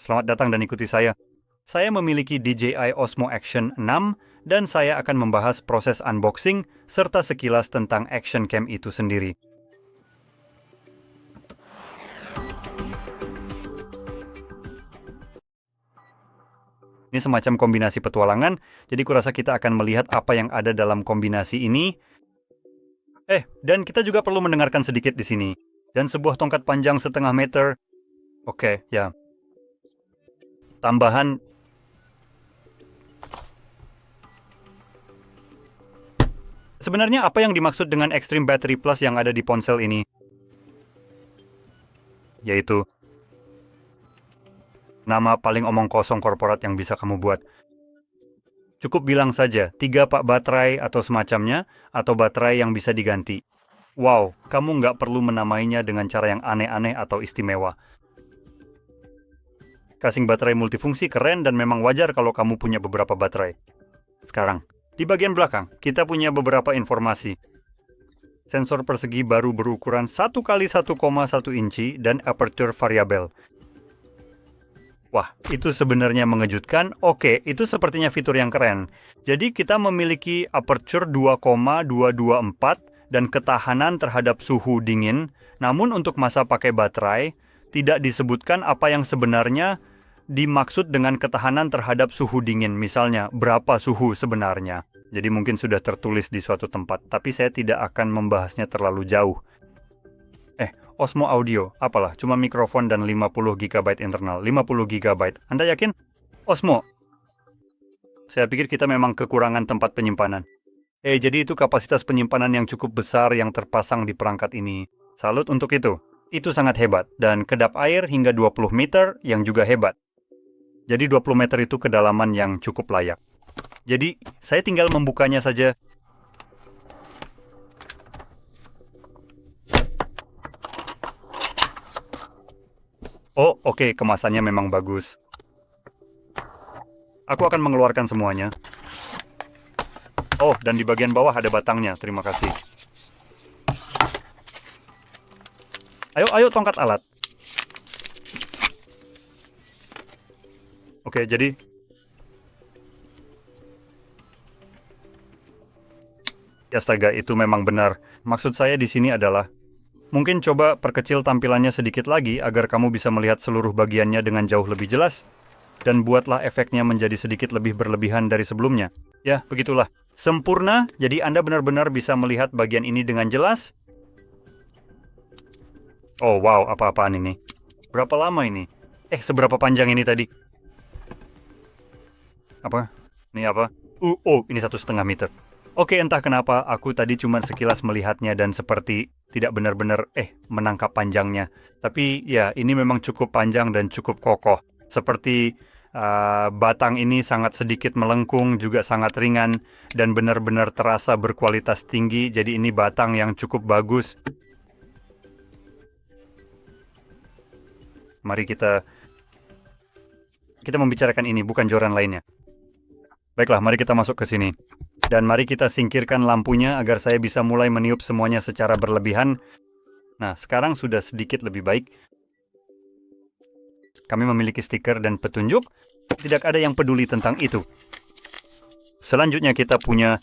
Selamat datang dan ikuti saya. Saya memiliki DJI Osmo Action 6 dan saya akan membahas proses unboxing serta sekilas tentang Action Cam itu sendiri. Ini semacam kombinasi petualangan, jadi kurasa kita akan melihat apa yang ada dalam kombinasi ini. Dan kita juga perlu mendengarkan sedikit di sini. Dan sebuah tongkat panjang 1/2 meter. Oke, ya. Tambahan. Sebenarnya apa yang dimaksud dengan Extreme Battery Plus yang ada di ponsel ini? Yaitu nama paling omong kosong korporat yang bisa kamu buat. Cukup bilang saja, 3 pak baterai atau semacamnya, atau baterai yang bisa diganti. Wow, kamu nggak perlu menamainya dengan cara yang aneh-aneh atau istimewa. Casing baterai multifungsi keren dan memang wajar kalau kamu punya beberapa baterai. Sekarang, di bagian belakang, kita punya beberapa informasi. Sensor persegi baru berukuran 1x1,1 inci dan aperture variabel. Wah, itu sebenarnya mengejutkan. Oke, itu sepertinya fitur yang keren. Jadi kita memiliki aperture 2,224 dan ketahanan terhadap suhu dingin. Namun untuk masa pakai baterai, tidak disebutkan apa yang sebenarnya dimaksud dengan ketahanan terhadap suhu dingin. Misalnya, berapa suhu sebenarnya. Jadi mungkin sudah tertulis di suatu tempat, tapi saya tidak akan membahasnya terlalu jauh. Osmo Audio, apalah, cuma mikrofon dan 50 GB internal, 50 GB. Anda yakin? Osmo. Saya pikir kita memang kekurangan tempat penyimpanan. Jadi itu kapasitas penyimpanan yang cukup besar yang terpasang di perangkat ini. Salut untuk itu. Itu sangat hebat, dan kedap air hingga 20 meter yang juga hebat. Jadi 20 meter itu kedalaman yang cukup layak. Jadi, saya tinggal membukanya saja. Oh, oke, kemasannya memang bagus. Aku akan mengeluarkan semuanya. Oh, dan di bagian bawah ada batangnya. Terima kasih. Ayo, tongkat alat. Oke, jadi astaga, itu memang benar. Maksud saya di sini adalah mungkin coba perkecil tampilannya sedikit lagi agar kamu bisa melihat seluruh bagiannya dengan jauh lebih jelas. Dan buatlah efeknya menjadi sedikit lebih berlebihan dari sebelumnya. Ya, begitulah. Sempurna, jadi Anda benar-benar bisa melihat bagian ini dengan jelas. Oh, wow, apa-apaan ini? Berapa lama ini? Seberapa panjang ini tadi? Apa? Ini apa? Ini 1,5 meter. Oke, entah kenapa aku tadi cuma sekilas melihatnya dan seperti tidak benar-benar menangkap panjangnya. Tapi ya, ini memang cukup panjang dan cukup kokoh. Seperti batang ini sangat sedikit melengkung, juga sangat ringan, dan benar-benar terasa berkualitas tinggi. Jadi ini batang yang cukup bagus. Mari kita membicarakan ini, bukan joran lainnya. Baiklah, mari kita masuk ke sini. Dan mari kita singkirkan lampunya agar saya bisa mulai meniup semuanya secara berlebihan. Nah, sekarang sudah sedikit lebih baik. Kami memiliki stiker dan petunjuk. Tidak ada yang peduli tentang itu. Selanjutnya kita punya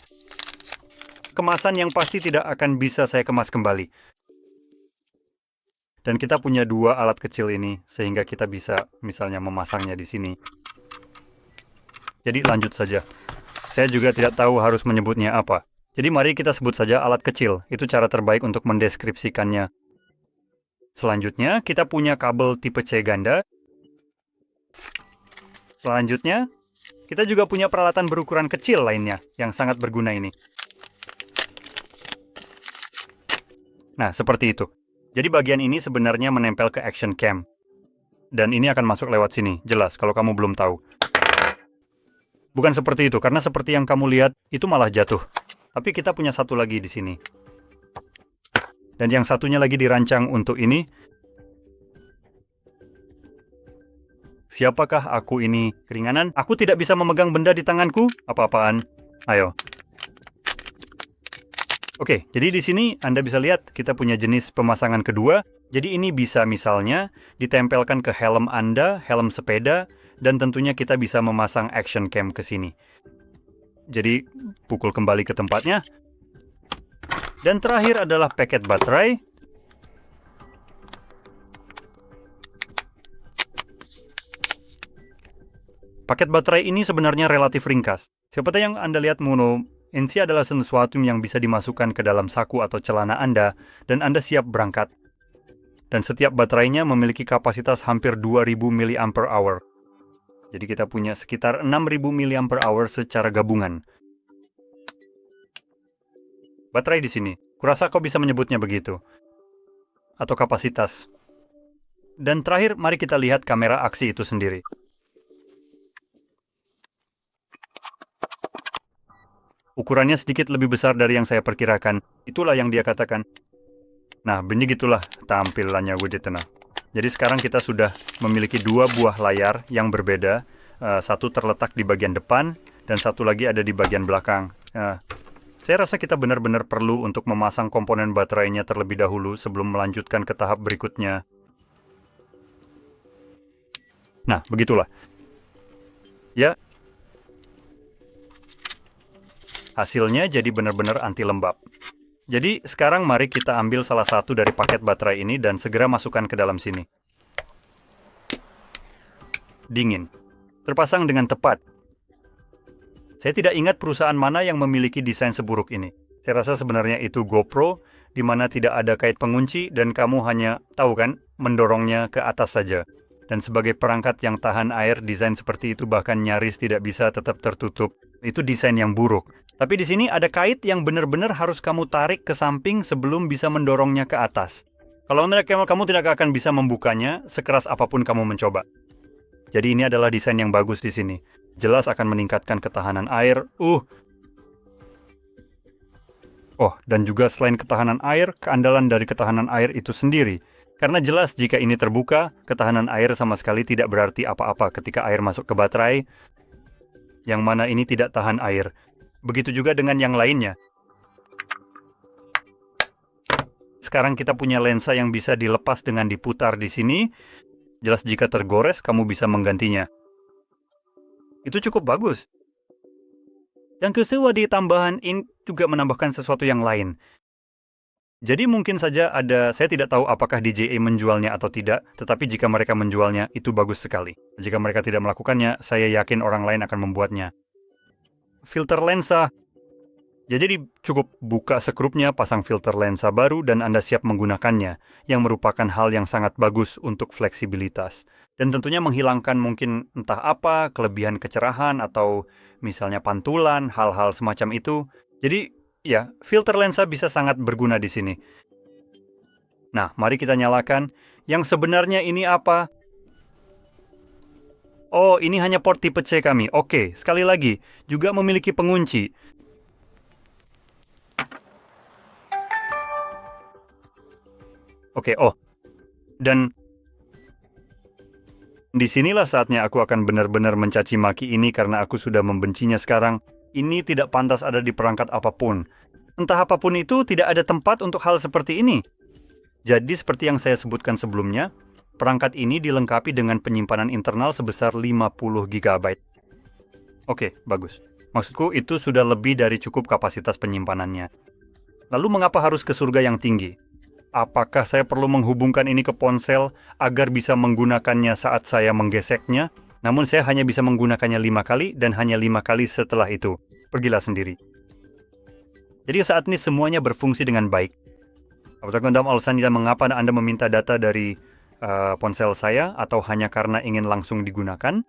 kemasan yang pasti tidak akan bisa saya kemas kembali. Dan kita punya 2 alat kecil ini, sehingga kita bisa misalnya memasangnya di sini. Jadi lanjut saja. Saya juga tidak tahu harus menyebutnya apa. Jadi mari kita sebut saja alat kecil. Itu cara terbaik untuk mendeskripsikannya. Selanjutnya, kita punya kabel tipe C ganda. Selanjutnya, kita juga punya peralatan berukuran kecil lainnya, yang sangat berguna ini. Nah, seperti itu. Jadi bagian ini sebenarnya menempel ke Action Cam. Dan ini akan masuk lewat sini, jelas kalau kamu belum tahu. Bukan seperti itu, karena seperti yang kamu lihat, itu malah jatuh. Tapi kita punya satu lagi di sini. Dan yang satunya lagi dirancang untuk ini. Siapakah aku ini? Keringanan? Aku tidak bisa memegang benda di tanganku? Apa-apaan? Ayo. Oke, jadi di sini Anda bisa lihat kita punya jenis pemasangan kedua. Jadi ini bisa misalnya ditempelkan ke helm Anda, helm sepeda, dan tentunya kita bisa memasang action cam ke sini. Jadi pukul kembali ke tempatnya. Dan terakhir adalah paket baterai. Paket baterai ini sebenarnya relatif ringkas. Seperti yang Anda lihat Mono, ini adalah sesuatu yang bisa dimasukkan ke dalam saku atau celana Anda, dan Anda siap berangkat. Dan setiap baterainya memiliki kapasitas hampir 2000 mAh. Jadi kita punya sekitar 6000 mAh secara gabungan. Baterai di sini. Kurasa kau bisa menyebutnya begitu. Atau kapasitas. Dan terakhir, mari kita lihat kamera aksi itu sendiri. Ukurannya sedikit lebih besar dari yang saya perkirakan. Itulah yang dia katakan. Nah, begitulah tampilannya widget tenang. Jadi sekarang kita sudah memiliki dua buah layar yang berbeda. Satu terletak di bagian depan, dan satu lagi ada di bagian belakang. Saya rasa kita benar-benar perlu untuk memasang komponen baterainya terlebih dahulu sebelum melanjutkan ke tahap berikutnya. Nah, begitulah. Ya. Hasilnya jadi benar-benar anti lembab. Jadi sekarang mari kita ambil salah satu dari paket baterai ini dan segera masukkan ke dalam sini. Dingin. Terpasang dengan tepat. Saya tidak ingat perusahaan mana yang memiliki desain seburuk ini. Saya rasa sebenarnya itu GoPro, di mana tidak ada kait pengunci dan kamu hanya, tahu kan, mendorongnya ke atas saja. Dan sebagai perangkat yang tahan air, desain seperti itu bahkan nyaris tidak bisa tetap tertutup. Itu desain yang buruk. Tapi di sini ada kait yang benar-benar harus kamu tarik ke samping sebelum bisa mendorongnya ke atas. Kalau kamu tidak akan bisa membukanya, sekeras apapun kamu mencoba. Jadi ini adalah desain yang bagus di sini. Jelas akan meningkatkan ketahanan air. Oh, dan juga selain ketahanan air, keandalan dari ketahanan air itu sendiri. Karena jelas jika ini terbuka, ketahanan air sama sekali tidak berarti apa-apa ketika air masuk ke baterai, yang mana ini tidak tahan air. Begitu juga dengan yang lainnya. Sekarang kita punya lensa yang bisa dilepas dengan diputar di sini. Jelas jika tergores, kamu bisa menggantinya. Itu cukup bagus. Dan kedua di tambahan ini juga menambahkan sesuatu yang lain. Jadi mungkin saja saya tidak tahu apakah DJI menjualnya atau tidak, tetapi jika mereka menjualnya, itu bagus sekali. Jika mereka tidak melakukannya, saya yakin orang lain akan membuatnya. Filter lensa. Jadi cukup buka sekrupnya, pasang filter lensa baru, dan Anda siap menggunakannya, yang merupakan hal yang sangat bagus untuk fleksibilitas. Dan tentunya menghilangkan mungkin entah apa, kelebihan kecerahan, atau misalnya pantulan, hal-hal semacam itu. Jadi, ya, filter lensa bisa sangat berguna di sini. Nah, mari kita nyalakan. Yang sebenarnya ini apa? Oh, ini hanya port tipe C kami. Oke, sekali lagi, juga memiliki pengunci. Oke, dan disinilah saatnya aku akan benar-benar mencaci maki ini karena aku sudah membencinya sekarang. Ini tidak pantas ada di perangkat apapun. Entah apapun itu, tidak ada tempat untuk hal seperti ini. Jadi seperti yang saya sebutkan sebelumnya, perangkat ini dilengkapi dengan penyimpanan internal sebesar 50 GB. Oke, bagus. Maksudku itu sudah lebih dari cukup kapasitas penyimpanannya. Lalu mengapa harus ke surga yang tinggi? Apakah saya perlu menghubungkan ini ke ponsel agar bisa menggunakannya saat saya menggeseknya? Namun saya hanya bisa menggunakannya 5 kali dan hanya 5 kali setelah itu. Pergilah sendiri. Jadi saat ini semuanya berfungsi dengan baik. Apakah Anda alasannya mengapa Anda meminta data dari ponsel saya atau hanya karena ingin langsung digunakan?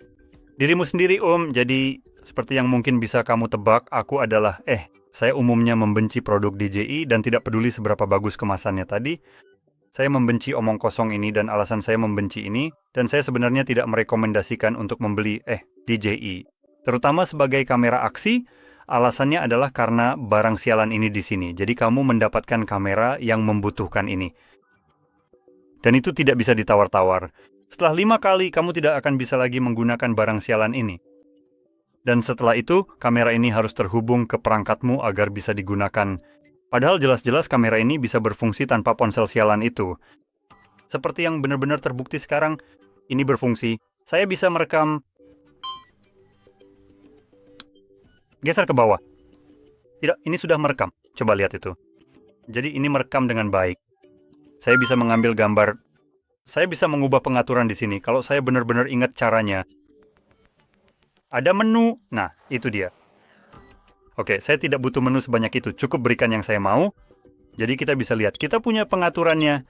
Dirimu sendiri, Jadi seperti yang mungkin bisa kamu tebak, aku adalah saya umumnya membenci produk DJI dan tidak peduli seberapa bagus kemasannya tadi. Saya membenci omong kosong ini dan alasan saya membenci ini, dan saya sebenarnya tidak merekomendasikan untuk membeli DJI. Terutama sebagai kamera aksi, alasannya adalah karena barang sialan ini di sini. Jadi kamu mendapatkan kamera yang membutuhkan ini. Dan itu tidak bisa ditawar-tawar. Setelah 5 kali, kamu tidak akan bisa lagi menggunakan barang sialan ini. Dan setelah itu, kamera ini harus terhubung ke perangkatmu agar bisa digunakan. Padahal jelas-jelas kamera ini bisa berfungsi tanpa ponsel sialan itu. Seperti yang benar-benar terbukti sekarang, ini berfungsi. Saya bisa merekam. Geser ke bawah. Tidak, ini sudah merekam. Coba lihat itu. Jadi ini merekam dengan baik. Saya bisa mengambil gambar. Saya bisa mengubah pengaturan di sini. Kalau saya benar-benar ingat caranya. Ada menu. Nah, itu dia. Oke, saya tidak butuh menu sebanyak itu. Cukup berikan yang saya mau. Jadi kita bisa lihat. Kita punya pengaturannya.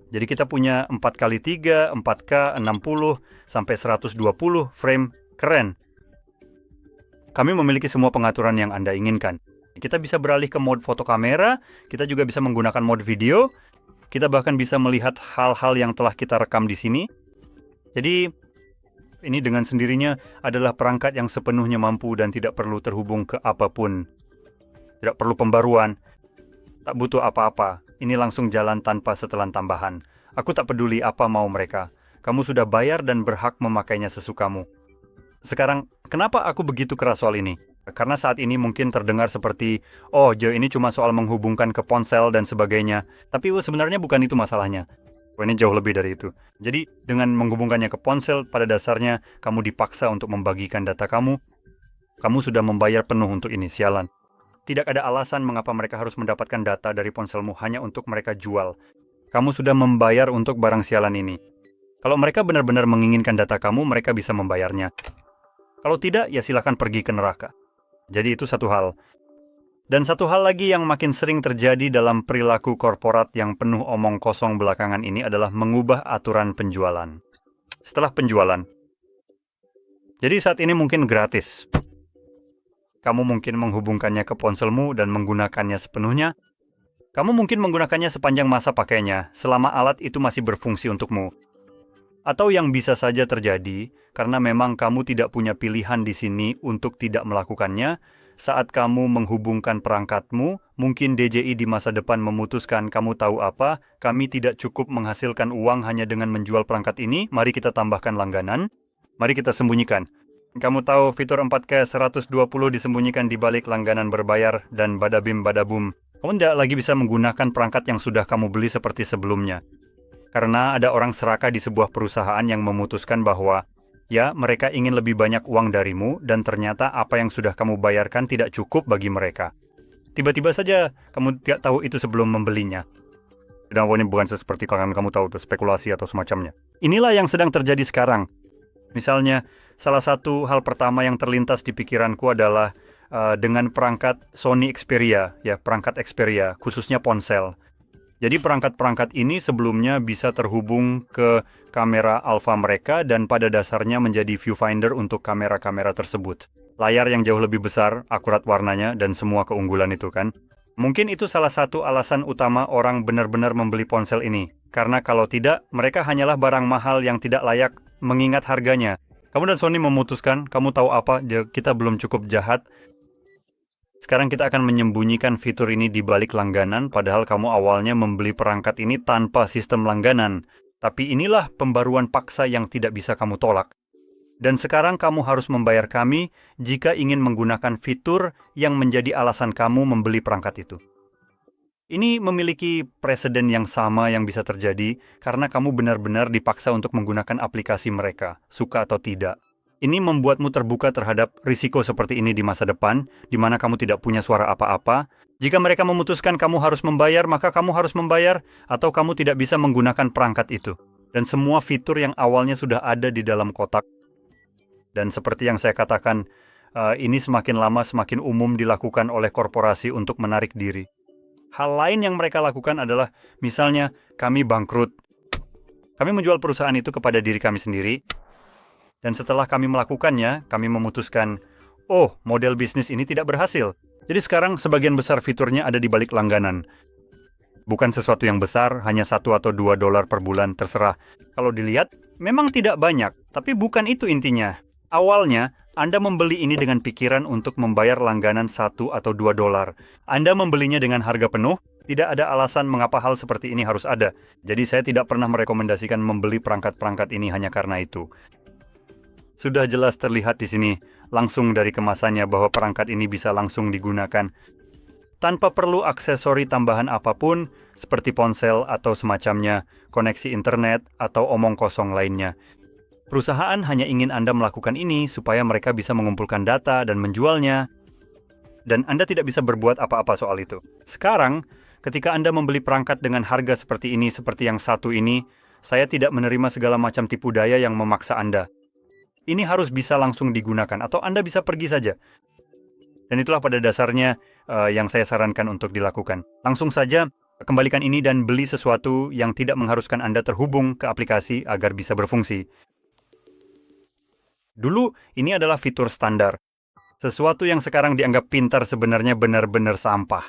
Jadi kita punya 4x3, 4K, 60, sampai 120 frame. Keren. Kami memiliki semua pengaturan yang Anda inginkan. Kita bisa beralih ke mode foto kamera, kita juga bisa menggunakan mode video, kita bahkan bisa melihat hal-hal yang telah kita rekam di sini. Jadi, ini dengan sendirinya adalah perangkat yang sepenuhnya mampu dan tidak perlu terhubung ke apapun. Tidak perlu pembaruan, tak butuh apa-apa. Ini langsung jalan tanpa setelan tambahan. Aku tak peduli apa mau mereka. Kamu sudah bayar dan berhak memakainya sesukamu. Sekarang, kenapa aku begitu keras soal ini? Karena saat ini mungkin terdengar seperti, oh, ini cuma soal menghubungkan ke ponsel dan sebagainya. Tapi sebenarnya bukan itu masalahnya. Ini jauh lebih dari itu. Jadi, dengan menghubungkannya ke ponsel, pada dasarnya kamu dipaksa untuk membagikan data kamu. Kamu sudah membayar penuh untuk ini, sialan. Tidak ada alasan mengapa mereka harus mendapatkan data dari ponselmu hanya untuk mereka jual. Kamu sudah membayar untuk barang sialan ini. Kalau mereka benar-benar menginginkan data kamu, mereka bisa membayarnya. Kalau tidak, ya silakan pergi ke neraka. Jadi itu satu hal. Dan satu hal lagi yang makin sering terjadi dalam perilaku korporat yang penuh omong kosong belakangan ini adalah mengubah aturan penjualan. Setelah penjualan. Jadi saat ini mungkin gratis. Kamu mungkin menghubungkannya ke ponselmu dan menggunakannya sepenuhnya. Kamu mungkin menggunakannya sepanjang masa pakainya, selama alat itu masih berfungsi untukmu. Atau yang bisa saja terjadi, karena memang kamu tidak punya pilihan di sini untuk tidak melakukannya, saat kamu menghubungkan perangkatmu, mungkin DJI di masa depan memutuskan kamu tahu apa, kami tidak cukup menghasilkan uang hanya dengan menjual perangkat ini, mari kita tambahkan langganan, mari kita sembunyikan. Kamu tahu fitur 4K 120 disembunyikan di balik langganan berbayar dan badabim badabum. Kamu tidak lagi bisa menggunakan perangkat yang sudah kamu beli seperti sebelumnya. Karena ada orang serakah di sebuah perusahaan yang memutuskan bahwa, ya, mereka ingin lebih banyak uang darimu dan ternyata apa yang sudah kamu bayarkan tidak cukup bagi mereka. Tiba-tiba saja kamu tidak tahu itu sebelum membelinya. Dan ini bukan seperti kamu tahu itu spekulasi atau semacamnya. Inilah yang sedang terjadi sekarang. Misalnya, salah satu hal pertama yang terlintas di pikiranku adalah dengan perangkat Sony Xperia, ya, perangkat Xperia, khususnya ponsel. Jadi perangkat-perangkat ini sebelumnya bisa terhubung ke kamera alpha mereka dan pada dasarnya menjadi viewfinder untuk kamera-kamera tersebut. Layar yang jauh lebih besar, akurat warnanya, dan semua keunggulan itu kan. Mungkin itu salah satu alasan utama orang benar-benar membeli ponsel ini. Karena kalau tidak, mereka hanyalah barang mahal yang tidak layak mengingat harganya. Kamu dan Sony memutuskan, kamu tahu apa, kita belum cukup jahat. Sekarang kita akan menyembunyikan fitur ini di balik langganan, padahal kamu awalnya membeli perangkat ini tanpa sistem langganan. Tapi inilah pembaruan paksa yang tidak bisa kamu tolak. Dan sekarang kamu harus membayar kami jika ingin menggunakan fitur yang menjadi alasan kamu membeli perangkat itu. Ini memiliki preseden yang sama yang bisa terjadi karena kamu benar-benar dipaksa untuk menggunakan aplikasi mereka, suka atau tidak. Ini membuatmu terbuka terhadap risiko seperti ini di masa depan, di mana kamu tidak punya suara apa-apa. Jika mereka memutuskan kamu harus membayar, maka kamu harus membayar, atau kamu tidak bisa menggunakan perangkat itu. Dan semua fitur yang awalnya sudah ada di dalam kotak. Dan seperti yang saya katakan, ini semakin lama semakin umum dilakukan oleh korporasi untuk menarik diri. Hal lain yang mereka lakukan adalah, misalnya, kami bangkrut. Kami menjual perusahaan itu kepada diri kami sendiri. Dan setelah kami melakukannya, kami memutuskan, oh, model bisnis ini tidak berhasil. Jadi sekarang sebagian besar fiturnya ada di balik langganan. Bukan sesuatu yang besar, hanya $1 atau $2 per bulan, terserah. Kalau dilihat, memang tidak banyak, tapi bukan itu intinya. Awalnya, Anda membeli ini dengan pikiran untuk membayar langganan $1 atau $2. Anda membelinya dengan harga penuh, tidak ada alasan mengapa hal seperti ini harus ada. Jadi saya tidak pernah merekomendasikan membeli perangkat-perangkat ini hanya karena itu. Sudah jelas terlihat di sini, langsung dari kemasannya bahwa perangkat ini bisa langsung digunakan. Tanpa perlu aksesori tambahan apapun, seperti ponsel atau semacamnya, koneksi internet, atau omong kosong lainnya. Perusahaan hanya ingin Anda melakukan ini supaya mereka bisa mengumpulkan data dan menjualnya, dan Anda tidak bisa berbuat apa-apa soal itu. Sekarang, ketika Anda membeli perangkat dengan harga seperti ini, seperti yang satu ini, saya tidak menerima segala macam tipu daya yang memaksa Anda. Ini harus bisa langsung digunakan, atau Anda bisa pergi saja. Dan itulah pada dasarnya yang saya sarankan untuk dilakukan. Langsung saja, kembalikan ini dan beli sesuatu yang tidak mengharuskan Anda terhubung ke aplikasi agar bisa berfungsi. Dulu, ini adalah fitur standar. Sesuatu yang sekarang dianggap pintar sebenarnya benar-benar sampah.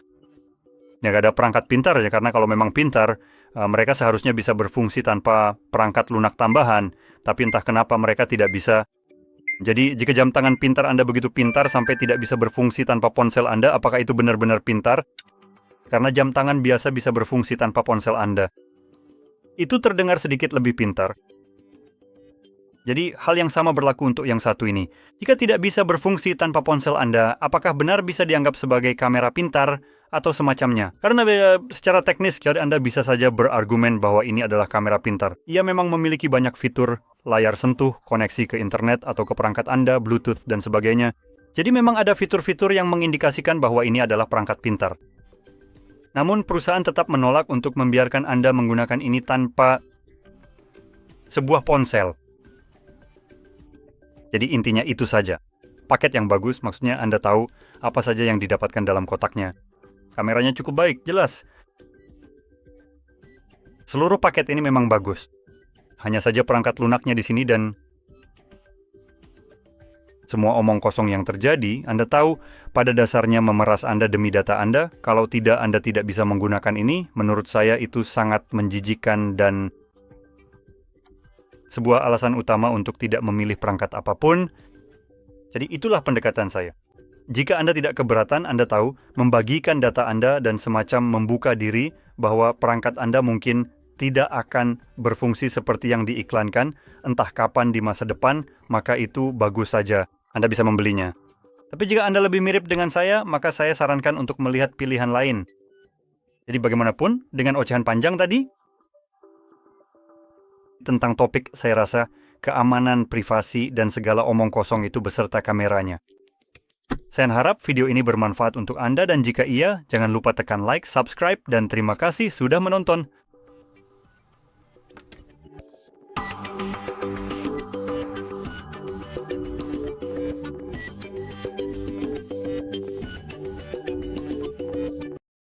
Ya, gak ada perangkat pintar ya, karena kalau memang pintar, mereka seharusnya bisa berfungsi tanpa perangkat lunak tambahan, tapi entah kenapa mereka tidak bisa. Jadi, jika jam tangan pintar Anda begitu pintar sampai tidak bisa berfungsi tanpa ponsel Anda, apakah itu benar-benar pintar? Karena jam tangan biasa bisa berfungsi tanpa ponsel Anda. Itu terdengar sedikit lebih pintar. Jadi, hal yang sama berlaku untuk yang satu ini. Jika tidak bisa berfungsi tanpa ponsel Anda, apakah benar bisa dianggap sebagai kamera pintar atau semacamnya? Karena secara teknis, Anda bisa saja berargumen bahwa ini adalah kamera pintar. Ia memang memiliki banyak fitur, layar sentuh, koneksi ke internet atau ke perangkat Anda, Bluetooth, dan sebagainya. Jadi memang ada fitur-fitur yang mengindikasikan bahwa ini adalah perangkat pintar. Namun, perusahaan tetap menolak untuk membiarkan Anda menggunakan ini tanpa sebuah ponsel. Jadi intinya itu saja. Paket yang bagus, maksudnya Anda tahu apa saja yang didapatkan dalam kotaknya. Kameranya cukup baik, jelas. Seluruh paket ini memang bagus. Hanya saja perangkat lunaknya di sini dan semua omong kosong yang terjadi, Anda tahu pada dasarnya memeras Anda demi data Anda. Kalau tidak, Anda tidak bisa menggunakan ini. Menurut saya itu sangat menjijikan dan sebuah alasan utama untuk tidak memilih perangkat apapun. Jadi itulah pendekatan saya. Jika Anda tidak keberatan, Anda tahu, membagikan data Anda dan semacam membuka diri bahwa perangkat Anda mungkin tidak akan berfungsi seperti yang diiklankan, entah kapan di masa depan, maka itu bagus saja. Anda bisa membelinya. Tapi jika Anda lebih mirip dengan saya, maka saya sarankan untuk melihat pilihan lain. Jadi bagaimanapun, dengan ocehan panjang tadi, tentang topik saya rasa keamanan privasi dan segala omong kosong itu beserta kameranya. Saya harap video ini bermanfaat untuk Anda dan jika iya, jangan lupa tekan like, subscribe, dan terima kasih sudah menonton.